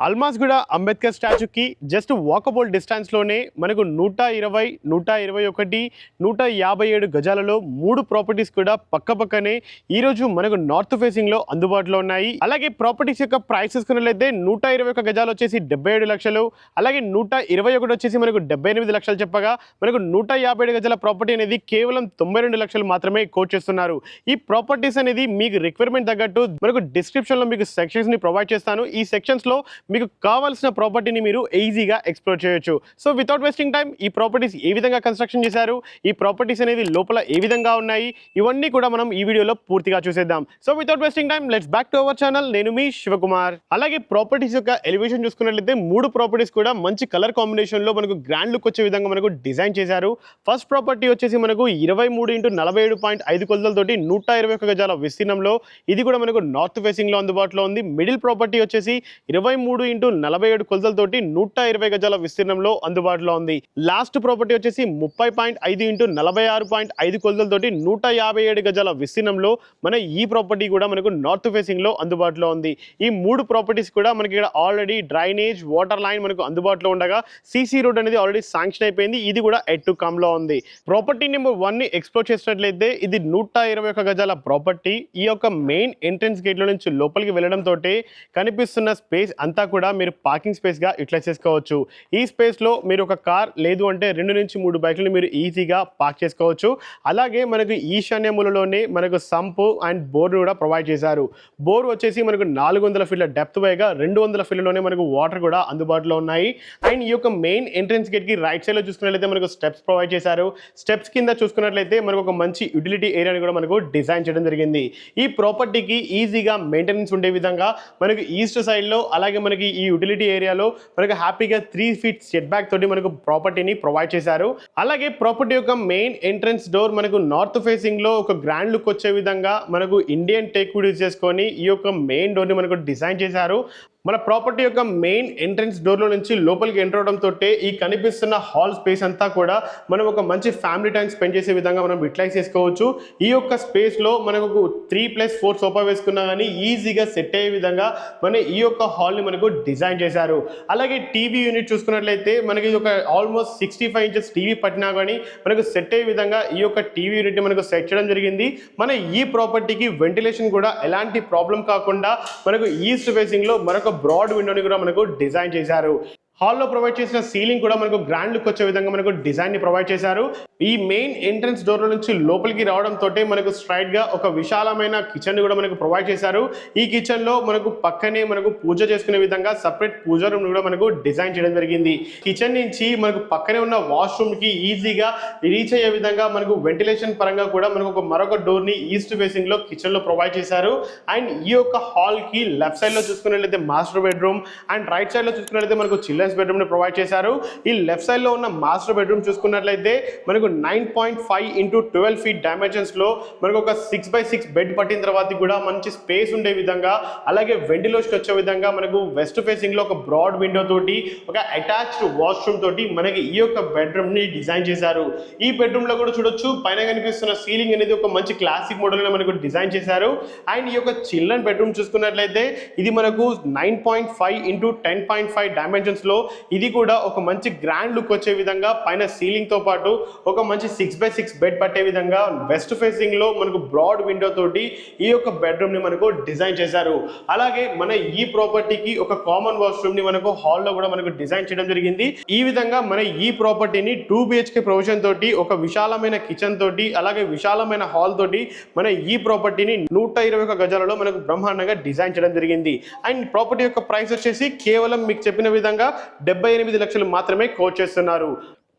Almasguda Ambedkar స్టాచ్యూకి just walkable డిస్టెన్స్లోనే మనకు 120, 121, 157 గజాలలో 3 properties కూడా పక్కపక్కనే ఈరోజు మనకు నార్త్ ఫేసింగ్లో అందుబాటులో ఉన్నాయి. అలాగే ప్రాపర్టీస్ యొక్క ప్రైస్ చూసుకున్నట్లయితే 121 గజాలు వచ్చేసి 77 లక్షలు, అలాగే 121 వచ్చేసి మనకు 78 లక్షలు చెప్పగా మనకు 157 గజాల ప్రాపర్టీ అనేది కేవలం 92 లక్షలు మాత్రమే కోట్ చేస్తున్నారు. ఈ ప్రాపర్టీస్ అనేది మీకు రిక్వైర్మెంట్ తగ్గట్టు మనకు డిస్క్రిప్షన్లో మీకు సెక్షన్స్ని ప్రొవైడ్ చేస్తాను. ఈ సెక్షన్స్లో మీకు కావాల్సిన ప్రాపర్టీని మీరు ఈజీగా ఎక్స్ప్లోర్ చేయొచ్చు. సో వితౌట్ వేస్టింగ్ టైం ఈ ప్రాపర్టీస్ ఏ విధంగా కన్స్ట్రక్షన్ చేశారు, ఈ ప్రాపర్టీస్ అనేది లోపల ఏ విధంగా ఉన్నాయి, ఇవన్నీ కూడా మనం ఈ వీడియోలో పూర్తిగా చూసేద్దాం. So without wasting time let's back to our channel. నేను మీ శివకుమార్. అలాగే ప్రాపర్టీస్ యొక్క ఎలివేషన్ చూసుకున్నట్లయితే 3 ప్రాపర్టీస్ కూడా మంచి కలర్ కాంబినేషన్లో మనకు గ్రాండ్ లుక్ వచ్చే విధంగా మనకు డిజైన్ చేశారు. ఫస్ట్ ప్రాపర్టీ వచ్చేసి మనకు 23x47.5 కొలతలతోటి 121 గజాల విస్తీర్ణంలో, ఇది కూడా మనకు నార్త్ ఫేసింగ్లో అందుబాటులో ఉంది. మిడిల్ ప్రాపర్టీ వచ్చేసి 23x47 కొలతలతోటి 120 గజాల విస్తీర్ణంలో అందుబాటులో ఉంది. లాస్ట్ ప్రాపర్టీ వచ్చేసి 30.5x46.5 కొలతలతోటి 157 గజాల విస్తీర్ణంలో మన ఈ ప్రాపర్టీ కూడా మనకు నార్త్ ఫేసింగ్ లో అందుబాటులో ఉంది. ఈ 3 ప్రాపర్టీస్ కూడా మనకి ఇక్కడ ఆల్రెడీ డ్రైనేజ్ వాటర్ లైన్ మనకు అందుబాటులో ఉండగా సిసి రోడ్ అనేది ఆల్రెడీ శాంక్షన్ అయిపోయింది. ఇది కూడా ఎట్ టు కమ్ లో ఉంది. ప్రాపర్టీ నెంబర్ 1 ని ఎక్స్ప్లోర్ చేసినట్లయితే ఇది 121 గజాల ప్రాపర్టీ. ఈ యొక్క మెయిన్ ఎంట్రన్స్ గేట్ లో నుంచి లోపలికి వెళ్ళడం తోటి కనిపిస్తున్న స్పేస్ అంతా కూడా మీరు పార్కింగ్ స్పేస్ గా యూటిలైజ్ చేసుకోవచ్చు. ఈ స్పేస్ లో మీరు ఒక కార్ లేదు అంటే 2 నుంచి 3 బైక్లను మీరు ఈజీగా పార్క్ చేసుకోవచ్చు. అలాగే మనకు ఈశాన్య మూలలోనే మనకు సంపు అండ్ బోర్ కూడా ప్రొవైడ్ చేశారు. బోర్ వచ్చేసి మనకు 400 ఫీట్ల డెప్త్ పైగా 200 ఫీట్లలోనే మనకు వాటర్ కూడా అందుబాటులో ఉన్నాయి. అండ్ ఈ యొక్క మెయిన్ ఎంట్రన్స్ గేట్ కి రైట్ సైడ్ లో చూసుకున్నట్లయితే మనకు స్టెప్స్ ప్రొవైడ్ చేశారు. స్టెప్స్ కింద చూసుకున్నట్లయితే మనకు ఒక మంచి యూటిలిటీ ఏరియాని కూడా మనకు డిజైన్ చేయడం జరిగింది. ఈ ప్రాపర్టీకి ఈజీగా మెయింటెనెన్స్ ఉండే విధంగా మనకు ఈస్ట్ సైడ్ లో అలాగే మనకి ఈ యూటిలిటీ ఏరియాలో మనకు హ్యాపీగా 3 ఫీట్ సెట్ బ్యాక్ తోటి మనకు ప్రాపర్టీని ప్రొవైడ్ చేశారు. అలాగే ప్రాపర్టీ యొక్క మెయిన్ ఎంట్రన్స్ డోర్ మనకు నార్త్ ఫేసింగ్ లో ఒక గ్రాండ్ లుక్ వచ్చే విధంగా మనకు ఇండియన్ టేక్ వుడ్ యూజ్ చేసుకొని ఈ యొక్క మెయిన్ డోర్ ని మనకు డిజైన్ చేశారు. మన ప్రాపర్టీ యొక్క మెయిన్ ఎంట్రన్స్ డోర్లో నుంచి లోపలికి ఎంటర్ అవడం తోటే ఈ కనిపిస్తున్న హాల్ స్పేస్ అంతా కూడా మనం ఒక మంచి ఫ్యామిలీ టైం స్పెండ్ చేసే విధంగా మనం యూటిలైజ్ చేసుకోవచ్చు. ఈ యొక్క స్పేస్లో మనకు 3+4 సోఫా వేసుకున్నా కానీ ఈజీగా సెట్ అయ్యే విధంగా మన ఈ యొక్క హాల్ని మనకు డిజైన్ చేశారు. అలాగే టీవీ యూనిట్ చూసుకున్నట్లయితే మనకి ఒక ఆల్మోస్ట్ 65 ఇంచెస్ టీవీ పట్టినా కానీ మనకు సెట్ అయ్యే విధంగా ఈ యొక్క టీవీ యూనిట్ని మనకు సెట్ చేయడం జరిగింది. మన ఈ ప్రాపర్టీకి వెంటిలేషన్ కూడా ఎలాంటి ప్రాబ్లం కాకుండా మనకు ఈస్ట్ ఫేసింగ్లో మరొక బ్రాడ్ విండోని కూడా మనకు డిజైన్ చేశారు. హాల్లో ప్రొవైడ్ చేసిన సీలింగ్ కూడా మనకు గ్రాండ్ లుక్ వచ్చే విధంగా మనకు డిజైన్ ని ప్రొవైడ్ చేశారు. ఈ మెయిన్ ఎంట్రన్స్ డోర్ నుంచి లోపలికి రావడం తోటే మనకు స్ట్రైట్ గా ఒక విశాలమైన కిచెన్ కూడా మనకు ప్రొవైడ్ చేశారు. ఈ కిచెన్ లో మనకు పక్కనే మనకు పూజ చేసుకునే విధంగా సపరేట్ పూజ రూమ్ కూడా మనకు డిజైన్ చేయడం జరిగింది. కిచెన్ నుంచి మనకు పక్కనే ఉన్న వాష్రూమ్ కి ఈజీగా రీచ్ అయ్యే విధంగా మనకు వెంటిలేషన్ పరంగా కూడా మనకు మరొక డోర్ ని ఈస్ట్ ఫేసింగ్ లో కిచెన్ లో ప్రొవైడ్ చేశారు. అండ్ ఈ యొక్క హాల్ కి లెఫ్ట్ సైడ్ లో చూసుకున్నట్లయితే master bedroom and right side లో చూసుకున్నట్లయితే మనకు చిల్డ్రన్స్ బెడ్రూమ్ ని ప్రొవైడ్ చేశారు. ఈ లెఫ్ట్ సైడ్ లో ఉన్న మాస్టర్ బెడ్రూమ్ చూసుకున్నట్లయితే మనకు 9.5x12 ఫీట్ డైమెన్షన్స్ లో మనకు ఒక 6x6 బెడ్ పట్టిన తర్వాత కూడా మంచి స్పేస్ ఉండే విధంగా అలాగే వెంటిలేషన్ వచ్చే విధంగా మనకు వెస్ట్ ఫేసింగ్ లో ఒక బ్రాడ్ విండో తోటి ఒక అటాచ్డ్ వాష్రూమ్ తోటి మనకి ఈ యొక్క బెడ్రూమ్ ని డిజైన్ చేశారు. ఈ బెడ్రూమ్ లో కూడా చూడొచ్చు పైన కనిపిస్తున్న సీలింగ్ అనేది ఒక మంచి క్లాసిక్ మోడల్ లో మనకు డిజైన్ చేశారు. అండ్ ఈ యొక్క చిల్డ్రన్ బెడ్రూమ్ చూసుకున్నట్లయితే ఇది మనకు 9.5x10.5 డైమెన్షన్స్ లో ఇది కూడా ఒక మంచి గ్రాండ్ లుక్ వచ్చే విధంగా పైన సీలింగ్ తో పాటు ఒక మంచి 6x6 బెడ్ పట్టే విధంగా వెస్ట్ ఫేసింగ్ లో మనకు బ్రాడ్ విండో తోటి ఈ యొక్క బెడ్రూమ్ ని మనకు డిజైన్ చేశారు. అలాగే మన ఈ ప్రాపర్టీకి ఒక కామన్ వాష్రూమ్ ని మనకు హాల్ లో కూడా మనకు డిజైన్ చేయడం జరిగింది. ఈ విధంగా మన ఈ ప్రాపర్టీని 2 BHK ప్రొవిజన్ తోటి ఒక విశాలమైన కిచెన్ తోటి అలాగే విశాలమైన హాల్ తోటి మన ఈ ప్రాపర్టీని 121 గజాలలో మనకు బ్రహ్మాండంగా డిజైన్ చేయడం జరిగింది. అండ్ ప్రాపర్టీ యొక్క ప్రైస్ వచ్చేసి కేవలం మీకు చెప్పిన విధంగా 78 లక్షలు మాత్రమే కోట్ చేస్తున్నారు.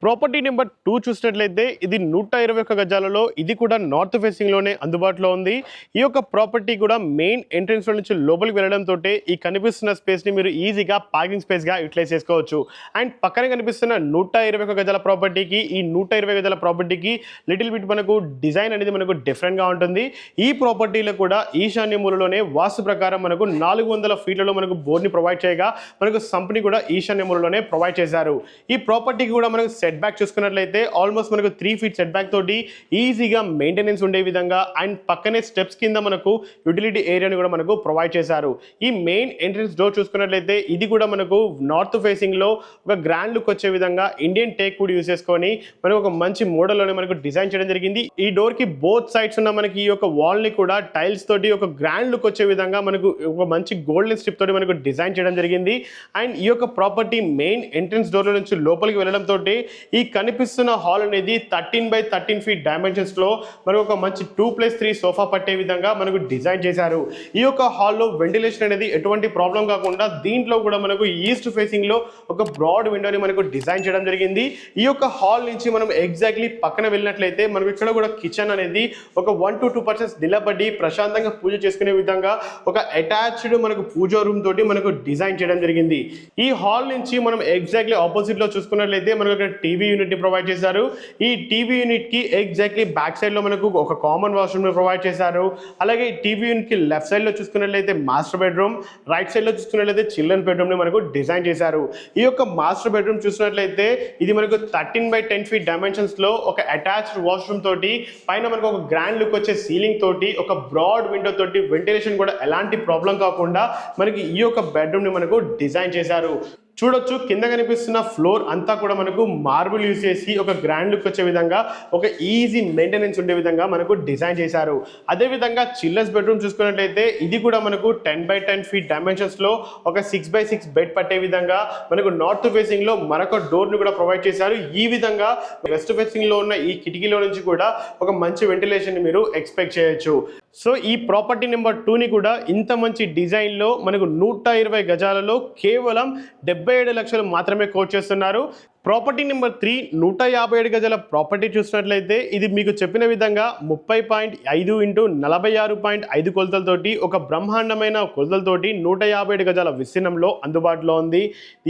ప్రాపర్టీ నెంబర్ 2 చూసినట్లయితే ఇది 121 గజాలలో, ఇది కూడా నార్త్ ఫేసింగ్ లోనే అందుబాటులో ఉంది. ఈ యొక్క ప్రాపర్టీ కూడా మెయిన్ ఎంట్రన్స్ నుంచి లోపలికి వెళ్ళడం తోటే ఈ కనిపిస్తున్న స్పేస్ ని మీరు ఈజీగా పార్కింగ్ స్పేస్ గా యూటిలైజ్ చేసుకోవచ్చు. అండ్ పక్కనే కనిపిస్తున్న 121 గజాల ప్రాపర్టీకి ఈ 120 గజాల ప్రాపర్టీకి లిటిల్ బిట్ మనకు డిజైన్ అనేది మనకు డిఫరెంట్ గా ఉంటుంది. ఈ ప్రాపర్టీలో కూడా ఈశాన్య మూలలోనే వాస్తు ప్రకారం మనకు 400 ఫీట్లలో మనకు బోర్డ్ ని ప్రొవైడ్ చేయగా మనకు సంపని కూడా ఈశాన్య మూలలోనే ప్రొవైడ్ చేశారు. ఈ ప్రాపర్టీకి కూడా మనకు సెట్ బ్యాక్ చూసుకున్నట్లయితే ఆల్మోస్ట్ మనకు 3 ఫీట్ సెట్ బ్యాక్ తోటి ఈజీగా మెయింటెనెన్స్ ఉండే విధంగా అండ్ పక్కనే స్టెప్స్ కింద మనకు యూటిలిటీ ఏరియాని కూడా మనకు ప్రొవైడ్ చేశారు. ఈ మెయిన్ ఎంట్రన్స్ డోర్ చూసుకున్నట్లయితే ఇది కూడా మనకు నార్త్ ఫేసింగ్ లో ఒక గ్రాండ్ లుక్ వచ్చే విధంగా ఇండియన్ టేక్ వుడ్ యూస్ చేసుకొని మనకు ఒక మంచి మోడల్ లోనే మనకు డిజైన్ చేయడం జరిగింది. ఈ డోర్ కి బోత్ సైడ్స్ ఉన్న మనకి ఈ యొక్క వాల్ ని కూడా టైల్స్ తోటి ఒక గ్రాండ్ లుక్ వచ్చే విధంగా మనకు ఒక మంచి గోల్డెన్ స్ట్రిప్ తోటి మనకు డిజైన్ చేయడం జరిగింది. అండ్ ఈ యొక్క ప్రాపర్టీ మెయిన్ ఎంట్రన్స్ డోర్ నుంచి లోపలికి వెళ్ళడం తోటి ఈ కనిపిస్తున్న హాల్ అనేది 13 by 13 ఫీట్ డైమెన్షన్స్ లో మనకు ఒక మంచి 2+3 సోఫా పట్టే విధంగా మనకు డిజైన్ చేశారు. ఈ యొక్క హాల్లో వెంటిలేషన్ అనేది ఎటువంటి ప్రాబ్లం కాకుండా దీంట్లో కూడా మనకు ఈస్ట్ ఫేసింగ్ లో ఒక బ్రాడ్ విండోని మనకు డిజైన్ చేయడం జరిగింది. ఈ యొక్క హాల్ నుంచి మనం ఎగ్జాక్ట్లీ పక్కన వెళ్ళినట్లయితే మనకు ఇక్కడ కూడా కిచెన్ అనేది ఒక 1 to 2% నిలబడి ప్రశాంతంగా పూజ చేసుకునే విధంగా ఒక అటాచ్డ్ మనకు పూజా రూమ్ తోటి మనకు డిజైన్ చేయడం జరిగింది. ఈ హాల్ నుంచి మనం ఎగ్జాక్ట్లీ ఆపోజిట్ లో చూసుకున్నట్లయితే మనకు ఇక్కడ టీవీ యూనిట్ ని ప్రొవైడ్ చేశారు. ఈ టీవీ యూనిట్ కి ఎగ్జాక్ట్లీ బ్యాక్ సైడ్ లో మనకు ఒక కామన్ వాష్రూమ్ ని ప్రొవైడ్ చేశారు. అలాగే ఈ టీవీ యూనిట్ కి లెఫ్ట్ సైడ్ లో చూసుకున్నట్లయితే మాస్టర్ బెడ్రూమ్, రైట్ సైడ్ లో చూసుకున్నట్లయితే చిల్డ్రన్ బెడ్రూమ్ ని మనకు డిజైన్ చేశారు. ఈ యొక్క మాస్టర్ బెడ్రూమ్ చూసినట్లయితే ఇది మనకు 13 by 10 ఫీట్ డైమెన్షన్స్ లో ఒక అటాచ్డ్ వాష్రూమ్ తోటి పైన మనకు ఒక గ్రాండ్ లుక్ వచ్చే సీలింగ్ తోటి ఒక బ్రాడ్ విండో తోటి వెంటిలేషన్ కూడా ఎలాంటి ప్రాబ్లం కాకుండా మనకి ఈ యొక్క బెడ్రూమ్ ని మనకు డిజైన్ చేశారు. చూడొచ్చు కింద కనిపిస్తున్న ఫ్లోర్ అంతా కూడా మనకు మార్బుల్ యూజ్ చేసి ఒక గ్రాండ్ లుక్ వచ్చే విధంగా ఒక ఈజీ మెయింటెనెన్స్ ఉండే విధంగా మనకు డిజైన్ చేశారు. అదే విధంగా చిల్డ్రన్స్ బెడ్రూమ్ చూసుకున్నట్లయితే ఇది కూడా మనకు 10 by 10 ఫీట్ డైమెన్షన్స్ లో ఒక 6 by 6 బెడ్ పట్టే విధంగా మనకు నార్త్ ఫేసింగ్ లో మరొక డోర్ ని కూడా ప్రొవైడ్ చేశారు. ఈ విధంగా వెస్ట్ ఫేసింగ్ లో ఉన్న ఈ కిటికీలో నుంచి కూడా ఒక మంచి వెంటిలేషన్ ని మీరు ఎక్స్పెక్ట్ చేయొచ్చు. సో ఈ ప్రాపర్టీ నెంబర్ 2 ని కూడా ఇంత మంచి డిజైన్ లో మనకు 120 గజాలలో కేవలం 77 లక్షలు మాత్రమే కోట్ చేస్తున్నారు. ప్రాపర్టీ నెంబర్ 3 157 గజాల ప్రాపర్టీ చూసినట్లయితే ఇది మీకు చెప్పిన విధంగా 30.5 ఇంటూ 46.5 కొలతలతోటి ఒక బ్రహ్మాండమైన కొలతలతోటి 157 గజాల విస్తీర్ణంలో అందుబాటులో ఉంది.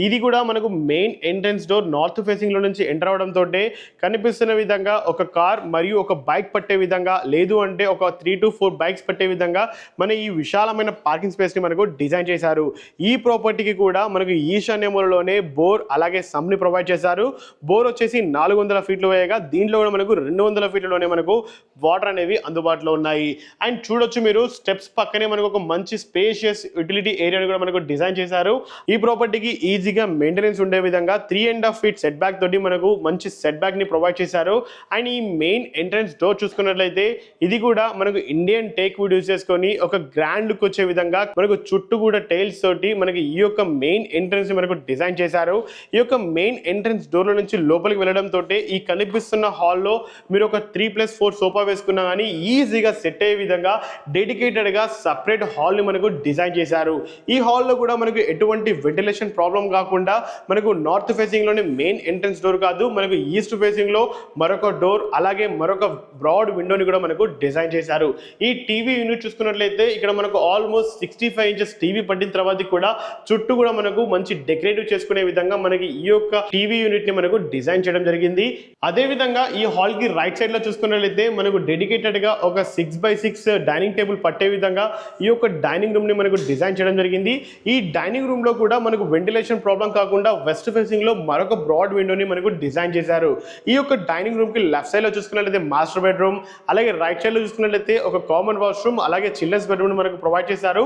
ఇది కూడా మనకు main entrance door north facing లో నుంచి ఎంటర్ అవడంతో కనిపిస్తున్న విధంగా ఒక కార్ మరియు ఒక బైక్ పట్టే విధంగా, లేదు అంటే ఒక 3 to 4 బైక్స్ పట్టే విధంగా మన ఈ విశాలమైన పార్కింగ్ స్పేస్ ని మనకు డిజైన్ చేశారు. ఈ ప్రాపర్టీకి కూడా మనకు ఈశాన్య మూలలోనే బోర్ అలాగే సమ్ ని ప్రొవైడ్ చేశారు. బోర్ వచ్చేసి 400 ఫీట్లు వేయగా దీంట్లో కూడా మనకు 200 ఫీట్లలోనే మనకు వాటర్ అనేవి అందుబాటులో ఉన్నాయి. అండ్ చూడొచ్చు మీరు స్టెప్స్ పక్కనే మనకు ఒక మంచి స్పేషియస్ యూటిలిటీ ఏరియాని కూడా మనకు డిజైన్ చేశారు. ఈ ప్రాపర్టీకి ఈజీగా మెయింటెనెన్స్ ఉండే విధంగా 3.5 ఫీట్ సెట్ బ్యాక్ తోటి మనకు మంచి సెట్ బ్యాక్ ని ప్రొవైడ్ చేశారు. అండ్ ఈ మెయిన్ ఎంట్రన్స్ డోర్ చూసుకున్నట్లయితే ఇది కూడా మనకు ఇండియన్ టేక్ వుడ్ యూజ్ చేసుకొని ఒక గ్రాండ్ లుక్ వచ్చే విధంగా మనకు చుట్టూ కూడా టైల్స్ తోటి మనకి ఈ యొక్క మెయిన్ ఎంట్రన్స్ ని మనకు డిజైన్ చేశారు. ఈ యొక్క మెయిన్ ఎంట్రన్స్ డోర్ నుంచి లోపలికి వెళ్ళడం తోటి ఈ కనిపిస్తున్న హాల్లో మీరు ఒక 3+4 సోఫా వేసుకున్నా కానీ ఈజీగా సెట్ అయ్యే విధంగా డెడికేటెడ్ గా సపరేట్ హాల్ ని మనకు డిజైన్ చేశారు. ఈ హాల్లో కూడా మనకు ఎటువంటి వెంటిలేషన్ ప్రాబ్లం కాకుండా మనకు నార్త్ ఫేసింగ్ లోనే మెయిన్ ఎంట్రన్స్ డోర్ కాదు, మనకు ఈస్ట్ ఫేసింగ్ లో మరొక డోర్ అలాగే మరొక బ్రాడ్ విండోని కూడా మనకు డిజైన్ చేశారు. ఈ టీవీ యూనిట్ చూసుకున్నట్లయితే ఇక్కడ మనకు ఆల్మోస్ట్ 65 ఇంచెస్ టీవీ పట్టిన తర్వాత కూడా చుట్టూ కూడా మనకు మంచి డెకరేటివ్ చేసుకునే విధంగా మనకి ఈ యొక్క టీవీ యూనిట్ ని మనకు డిజైన్ చేయడం జరిగింది. అదే విధంగా ఈ హాల్ కి రైట్ సైడ్ లో చూసుకున్నట్లయితే మనకు డెడికేటెడ్ గా ఒక 6 by 6 డైనింగ్ టేబుల్ పట్టే విధంగా ఈ యొక్క డైనింగ్ రూమ్ ని మనకు డిజైన్ చేయడం జరిగింది. ఈ డైనింగ్ రూమ్ లో కూడా మనకు వెంటిలేషన్ ప్రాబ్లం కాకుండా వెస్ట్ ఫేసింగ్ లో మరొక బ్రాడ్ విండోని మనకు డిజైన్ చేశారు. ఈ యొక్క డైనింగ్ రూమ్ కి లెఫ్ట్ సైడ్ లో చూసుకున్నట్లయితే మాస్టర్ బెడ్రూమ్, అలాగే రైట్ సైడ్ లో చూసుకున్నట్లయితే ఒక కామన్ వాష్రూమ్ అలాగే చిల్డ్రన్స్ బెడ్రూమ్ మనకు ప్రొవైడ్ చేశారు.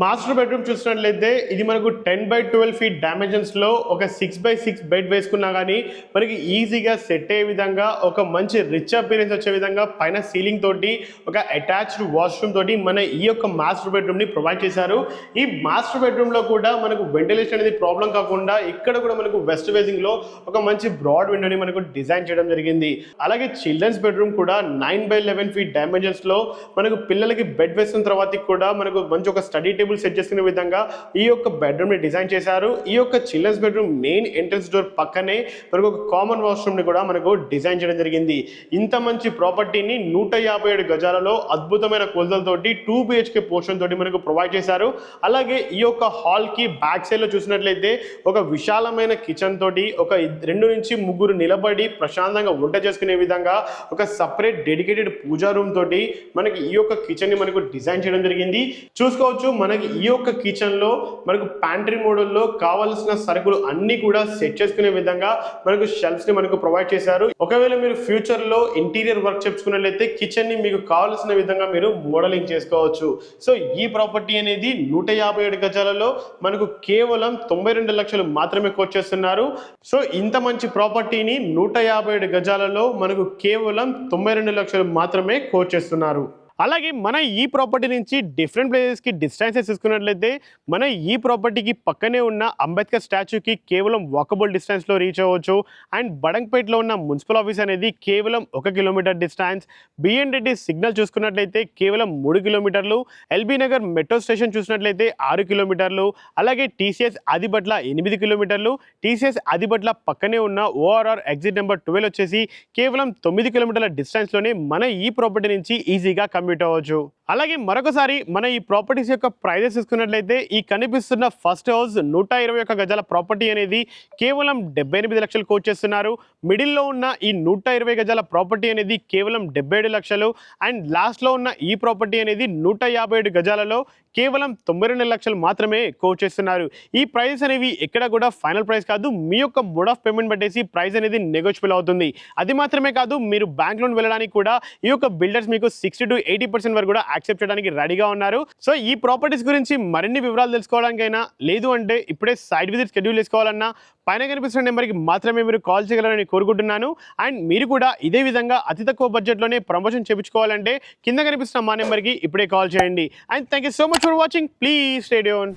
మాస్టర్ బెడ్రూమ్ చూసినట్లయితే ఇది మనకు 10 by 12 ఫీట్ డైమెన్షన్స్ లో ఒక 6 by 6 బెడ్ వేసుకున్నా కానీ మనకి ఈజీగా సెట్ అయ్యే విధంగా ఒక మంచి రిచ్ అపీరెన్స్ వచ్చే విధంగా పైన సీలింగ్ తోటి ఒక అటాచ్డ్ వాష్రూమ్ తోటి మన ఈ యొక్క మాస్టర్ బెడ్రూమ్ ని ప్రొవైడ్ చేశారు. ఈ మాస్టర్ బెడ్రూమ్ లో కూడా మనకు వెంటిలేషన్ అనేది ప్రాబ్లం కాకుండా ఇక్కడ కూడా మనకు వెస్ట్ ఫేసింగ్ లో ఒక మంచి బ్రాడ్ విండోని మనకు డిజైన్ చేయడం జరిగింది. అలాగే చిల్డ్రన్స్ బెడ్రూమ్ కూడా 9 by 11 ఫీట్ డైమెన్షన్స్ లో మనకు పిల్లలకి బెడ్ వేసిన తర్వాత కూడా మనకు మంచి ఒక స్టడీ టేబుల్ సెట్ చేసుకునే విధంగా ఈ యొక్క బెడ్రూమ్ ని డిజైన్ చేశారు. ఈ యొక్క children's bedroom main entrance door పక్కనే మనకు ఒక కామన్ వాష్రూమ్ ని కూడా మనకు డిజైన్ చేయడం జరిగింది. ఇంత మంచి ప్రాపర్టీని 157 గజాలలో అద్భుతమైన కొలతలతోటి 2 BHK పోర్షన్ తోటి మనకు ప్రొవైడ్ చేశారు. అలాగే ఈ యొక్క హాల్ కి బ్యాక్ సైడ్ లో చూసినట్లయితే ఒక విశాలమైన కిచెన్ తోటి ఒక 2 నుంచి 3 నిలబడి ప్రశాంతంగా వంట చేసుకునే విధంగా ఒక సపరేట్ డెడికేటెడ్ పూజా రూమ్ తోటి మనకి ఈ యొక్క కిచెన్ ని మనకు డిజైన్ చేయడం జరిగింది. చూసుకోవచ్చు మనకి ఈ యొక్క కిచెన్ లో మనకు ప్యాంట్రీ మోడల్లో కావాల్సిన సరుకులు అన్ని కూడా సెట్ చేసుకునే విధంగా మనకు షెల్ఫ్స్ ని మనకు ప్రొవైడ్ చేశారు. ఒకవేళ మీరు ఫ్యూచర్ లో ఇంటీరియర్ వర్క్ చేసుకున్నట్లయితే కిచెన్ ని మీకు కావాల్సిన విధంగా మీరు మోడలింగ్ చేసుకోవచ్చు. సో ఈ ప్రాపర్టీ అనేది 157 గజాలలో మనకు కేవలం 92 లక్షలు మాత్రమే కోట్ చేస్తున్నారు. సో ఇంత మంచి ప్రాపర్టీని 157 గజాలలో మనకు కేవలం 92 లక్షలు మాత్రమే కోట్ చేస్తున్నారు. అలాగే మన ఈ ప్రాపర్టీ నుంచి డిఫరెంట్ ప్లేసెస్కి డిస్టెన్సెస్ తీసుకున్నట్లయితే మన ఈ ప్రాపర్టీకి పక్కనే ఉన్న అంబేద్కర్ స్టాచ్యూకి కేవలం వాకబుల్ డిస్టెన్స్లో రీచ్ అవ్వచ్చు. అండ్ బడంగ్పేట్లో ఉన్న మున్సిపల్ ఆఫీస్ అనేది కేవలం 1 kilometre distance. BN Reddy signal చూసుకున్నట్లయితే కేవలం 3 కిలోమీటర్లు. ఎల్బీ నగర్ మెట్రో స్టేషన్ చూసినట్లయితే 6 కిలోమీటర్లు. అలాగే టీసీఎస్ ఆదిబట్ల 8 కిలోమీటర్లు. టీసీఎస్ ఆదిబట్ల పక్కనే ఉన్న ఓఆర్ఆర్ ఎగ్జిట్ నెంబర్ 12 వచ్చేసి కేవలం 9 కిలోమీటర్ల డిస్టెన్స్లోనే మన ఈ ప్రాపర్టీ నుంచి ఈజీగా కమ్యూట్ అవ్వచ్చు. అలాగే మరొకసారి మన ఈ ప్రాపర్టీస్ యొక్క ప్రైజెస్ తీసుకున్నట్లయితే ఈ కనిపిస్తున్న ఫస్ట్ హౌస్ 121 గజాల ప్రాపర్టీ అనేది కేవలం 78 లక్షలు కోట్ చేస్తున్నారు. మిడిల్లో ఉన్న ఈ 120 గజాల ప్రాపర్టీ అనేది కేవలం 77 లక్షలు. అండ్ లాస్ట్లో ఉన్న ఈ ప్రాపర్టీ అనేది 157 గజాలలో కేవలం 92 లక్షలు మాత్రమే కోట్ చేస్తున్నారు. ఈ ప్రైస్ అనేవి ఎక్కడ కూడా ఫైనల్ ప్రైస్ కాదు. మీ యొక్క మోడ్ ఆఫ్ పేమెంట్ బట్టేసి ప్రైస్ అనేది నెగోషియబుల్ అవుతుంది. అది మాత్రమే కాదు, మీరు బ్యాంక్ లోన్ వెళ్ళడానికి కూడా ఈ యొక్క బిల్డర్స్ మీకు 60 to 80% వరకు కూడా యాక్సెప్ట్ చేయడానికి రెడీగా ఉన్నారు. సో ఈ ప్రాపర్టీస్ గురించి మరిన్ని వివరాలు తెలుసుకోవడానికైనా లేదు అంటే ఇప్పుడే సైట్ విజిట్ షెడ్యూల్ చేసుకోవాలన్నా పైన కనిపిస్తున్న నెంబర్కి మాత్రమే మీరు కాల్ చేయగలరని కోరుకుంటున్నాను. అండ్ మీరు కూడా ఇదే విధంగా అతి తక్కువ బడ్జెట్లోనే ప్రమోషన్ చేయించుకోవాలంటే కింద కనిపిస్తున్న మా నెంబర్కి ఇప్పుడే కాల్ చేయండి. And thank you so much for watching. Please stay tuned.